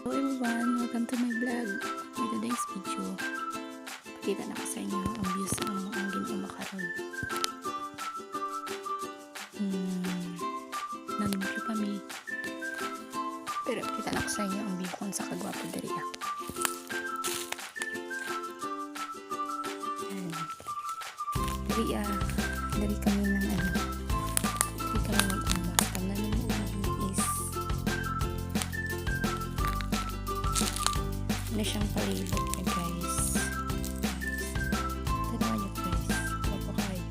Hello everyone, welcome to my vlog. For today's video, pakita na ko sa inyo ang views ng ang Ginoo makaron. Nag-view kami. Pero pakita na ko sa inyo ang view kung sa kagwapo diri. Dari kami ng dari kami mag-umbak. Tanggal ng umbak is na siyang palibot na guys. Tanawan nyo guys. Wapo kayo.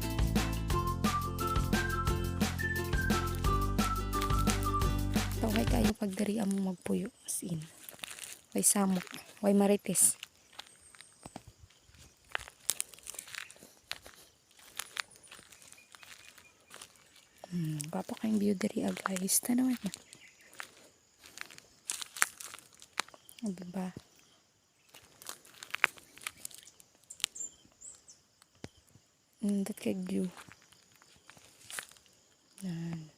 Tawag kayo pag dari among magpuyo. As in. Way samok. Way marites. Wapo kayong view dari guys. Tanawan nyo. Diba? Dat kay view. Yan.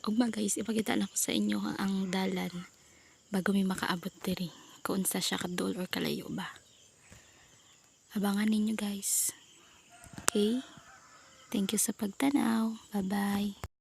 Ugma guys, ipakita na ko sa inyo ang dalan bago mi makaabot diri. Kung sa siya kadol or kalayo ba. Abangan ninyo guys. Okay? Thank you sa pagtanaw. Bye-bye.